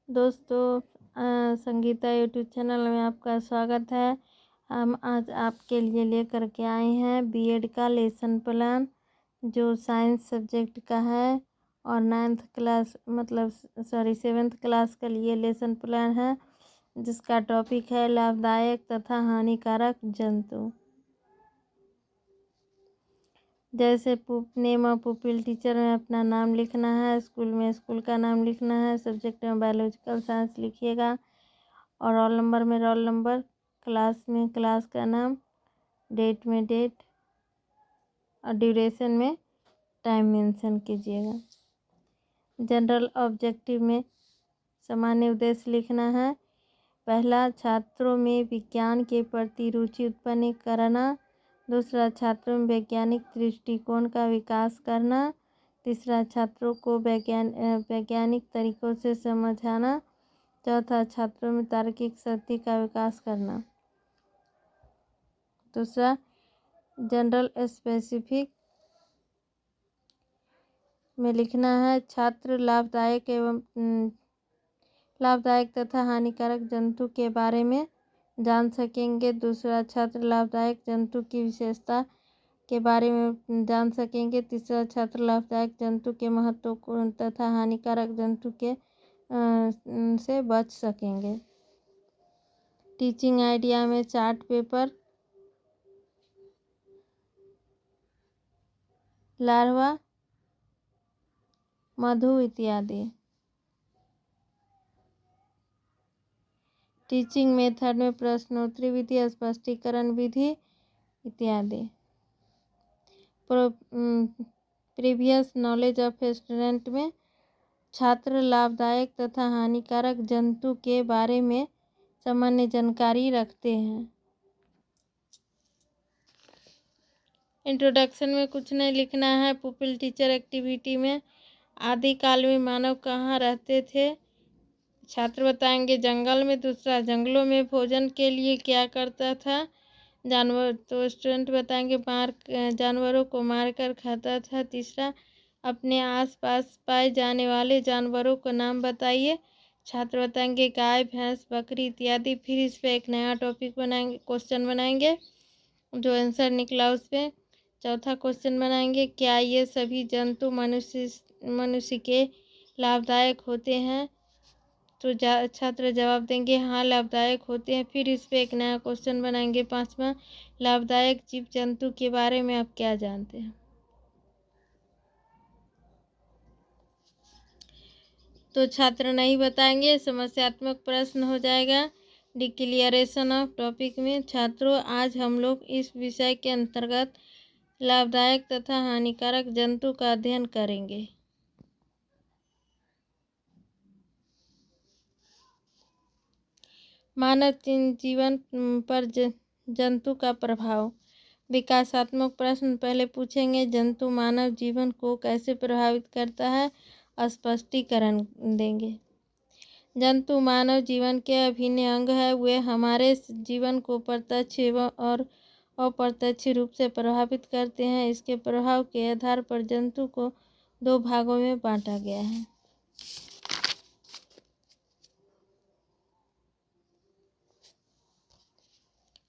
दोस्तों Sangeeta YouTube channel में आपका स्वागत है। हम आज आपके लिए लेकर के आए हैं बीएड का लेसन प्लान जो साइंस सब्जेक्ट का है और 9th क्लास सेवन्थ क्लास के लिए लेसन प्लान है, जिसका टॉपिक है लाभदायक तथा हानिकारक जंतु। जैसे नेम ऑफ पुपिल, टीचर में अपना नाम लिखना है, स्कूल में स्कूल का नाम लिखना है, सब्जेक्ट में बायोलॉजिकल साइंस लिखिएगा और रोल नंबर में रोल नंबर, क्लास में क्लास का नाम, डेट में डेट और ड्यूरेशन में टाइम मेंशन कीजिएगा। जनरल ऑब्जेक्टिव में सामान्य उद्देश्य लिखना है। पहला, छात्रों में विज्ञान के प्रति रुचि उत्पन्न करना। दूसरा, छात्रों में वैज्ञानिक दृष्टिकोण का विकास करना। तीसरा, छात्रों को वैज्ञानिक तरीकों से समझाना। चौथा, छात्रों में तार्किक शक्ति का विकास करना। दूसरा, जनरल स्पेसिफिक में लिखना है, छात्र लाभदायक तथा हानिकारक जंतु के बारे में जान सकेंगे। दूसरा, छात्र लाभदायक जंतु की विशेषता के बारे में जान सकेंगे। तीसरा, छात्र लाभदायक जंतु के महत्व को तथा हानिकारक जंतु के से बच सकेंगे। टीचिंग आइडिया में चार्ट पेपर, लार्वा, मधु इत्यादि। टीचिंग मेथड में प्रश्नोत्तरी विधि, स्पष्टीकरण विधि इत्यादि। प्रीवियस नॉलेज ऑफ स्टूडेंट में छात्र लाभदायक तथा हानिकारक जंतु के बारे में सामान्य जानकारी रखते हैं। इंट्रोडक्शन में कुछ नहीं लिखना है। पुपिल टीचर एक्टिविटी में आदिकाल में मानव कहाँ रहते थे, छात्र बताएंगे जंगल में। दूसरा, जंगलों में भोजन के लिए क्या करता था जानवर, तो स्टूडेंट बताएंगे जानवरों को मारकर खाता था। तीसरा, अपने आसपास पाए जाने वाले जानवरों का नाम बताइए, छात्र बताएंगे गाय, भैंस, बकरी इत्यादि। फिर इस पे एक नया टॉपिक बनाएंगे, क्वेश्चन बनाएंगे, जो आंसर निकला उस पर चौथा क्वेश्चन बनाएंगे, क्या ये सभी जंतु मनुष्य के लाभदायक होते हैं, तो छात्र जवाब देंगे हाँ लाभदायक होते हैं। फिर इस पे एक नया क्वेश्चन बनाएंगे, पांचवा, लाभदायक जीव जंतु के बारे में आप क्या जानते हैं। तो छात्र नहीं बताएंगे, समस्यात्मक प्रश्न हो जाएगा। डिक्लेरेशन ऑफ टॉपिक में, छात्रों आज हम लोग इस विषय के अंतर्गत लाभदायक तथा हानिकारक जंतु का अध्ययन करेंगे। मानव जीवन पर जंतु का प्रभाव। विकासात्मक प्रश्न पहले पूछेंगे, जंतु मानव जीवन को कैसे प्रभावित करता है, स्पष्टीकरण देंगे। जंतु मानव जीवन के अभिन्न अंग है, वे हमारे जीवन को प्रत्यक्ष और अप्रत्यक्ष रूप से प्रभावित करते हैं। इसके प्रभाव के आधार पर जंतु को दो भागों में बांटा गया है।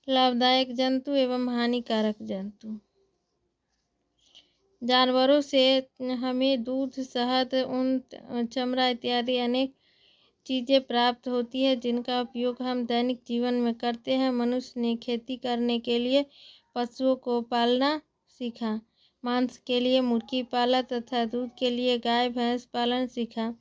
लाभदायक जंतु एवं हानिकारक जंतु। जानवरों से हमें दूध, शहद, ऊन, चमड़ा इत्यादि अनेक चीज़ें प्राप्त होती है, जिनका उपयोग हम दैनिक जीवन में करते हैं। मनुष्य ने खेती करने के लिए पशुओं को पालना सीखा, मांस के लिए मुर्गी पाला तथा दूध के लिए गाय भैंस पालन सीखा।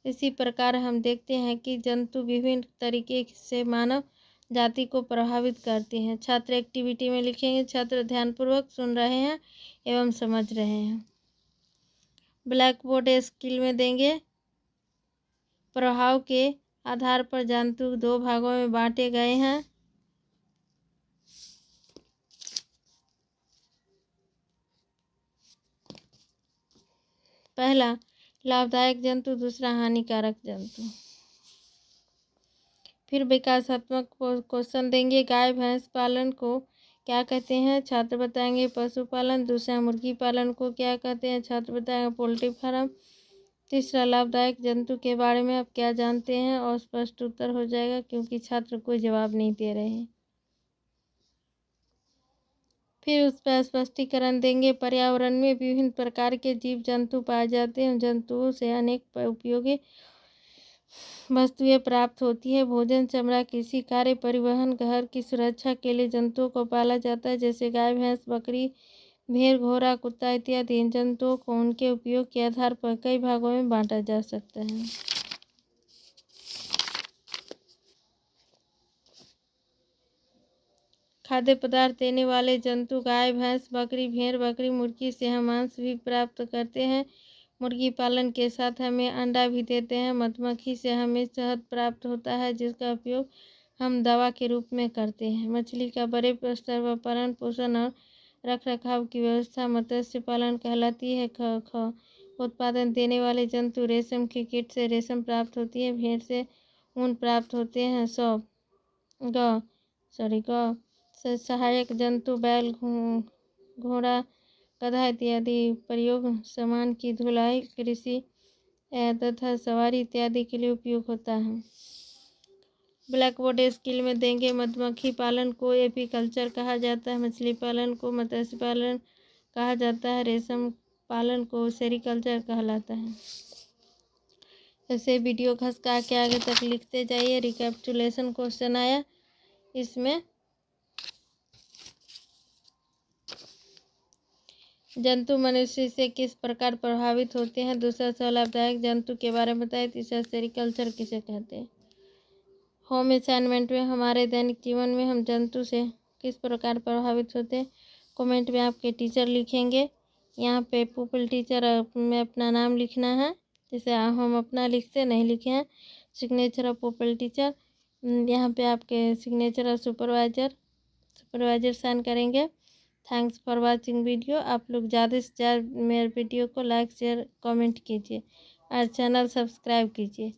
इसी प्रकार हम देखते हैं कि जंतु विभिन्न तरीके से मानव जाति को प्रभावित करते हैं। छात्र एक्टिविटी में लिखेंगे, छात्र ध्यानपूर्वक सुन रहे हैं एवं समझ रहे हैं। ब्लैक बोर्ड स्किल में देंगे, प्रभाव के आधार पर जंतु दो भागों में बांटे गए हैं। पहला, लाभदायक जंतु, दूसरा हानिकारक जंतु। फिर विकासात्मक क्वेश्चन देंगे, गाय भैंस पालन को क्या कहते हैं, छात्र बताएंगे पशुपालन। दूसरा, मुर्गी पालन को क्या कहते हैं, छात्र बताएंगे पोल्ट्री फार्म। तीसरा, लाभदायक जंतु के बारे में आप क्या जानते हैं, और स्पष्ट उत्तर हो जाएगा क्योंकि छात्र कोई जवाब नहीं दे रहे हैं। फिर उस पर स्पष्टीकरण देंगे। पर्यावरण में विभिन्न प्रकार के जीव जंतु पाए जाते हैं। जंतुओं से अनेक उपयोगी वस्तुएं प्राप्त होती है। भोजन, चमड़ा, कृषि कार्य, परिवहन, घर की सुरक्षा के लिए जंतुओं को पाला जाता है, जैसे गाय, भैंस, बकरी, भेड़, घोड़ा, कुत्ता इत्यादि। इन जंतुओं को उनके उपयोग के आधार पर कई भागों में बांटा जा सकता है। खाद्य पदार्थ देने वाले जंतु। गाय, भैंस, बकरी, भेड़, बकरी, मुर्गी से हम मांस भी प्राप्त करते हैं। मुर्गी पालन के साथ हमें अंडा भी देते हैं। मधुमक्खी से हमें शहद प्राप्त होता है, जिसका उपयोग हम दवा के रूप में करते हैं। मछली का बड़े स्तर पर पालन पोषण और रखरखाव की व्यवस्था मत्स्य पालन कहलाती है। ख उत्पादन देने वाले जंतु। रेशम के कीट से रेशम प्राप्त होती है। भेड़ से ऊन प्राप्त होते हैं। गौ सहायक जंतु। बैल, घोड़ा, गधा इत्यादि प्रयोग सामान की धुलाई, कृषि तथा सवारी इत्यादि के लिए उपयोग होता है। ब्लैक बोर्ड स्किल में देंगे। मधुमक्खी पालन को एपीकल्चर कहा जाता है। मछली पालन को मत्स्य पालन कहा जाता है। रेशम पालन को सेरीकल्चर कहलाता है। ऐसे वीडियो खसका के आगे तक लिखते जाइए। रिकैपिचुलेशन क्वेश्चन आया इसमें। जंतु मनुष्य से किस प्रकार प्रभावित होते हैं। दूसरा सवाल, लाभदायक जंतु के बारे में बताइए। तीसरा, सेरीकल्चर किसे कहते हैं। होम असाइनमेंट में हमारे दैनिक जीवन में हम जंतु से किस प्रकार प्रभावित होते हैं, कमेंट में आपके टीचर लिखेंगे। यहाँ पे पुपिल टीचर में अपना नाम लिखना है, जैसे हम अपना लिखते नहीं लिखे हैं। सिग्नेचर ऑफ पुपिल टीचर, यहाँ पे आपके सिग्नेचर और सुपरवाइजर साइन करेंगे। Thanks for watching video. आप लोग ज़्यादा से ज़्यादा मेरे वीडियो को लाइक, शेयर, कमेंट कीजिए और चैनल सब्सक्राइब कीजिए।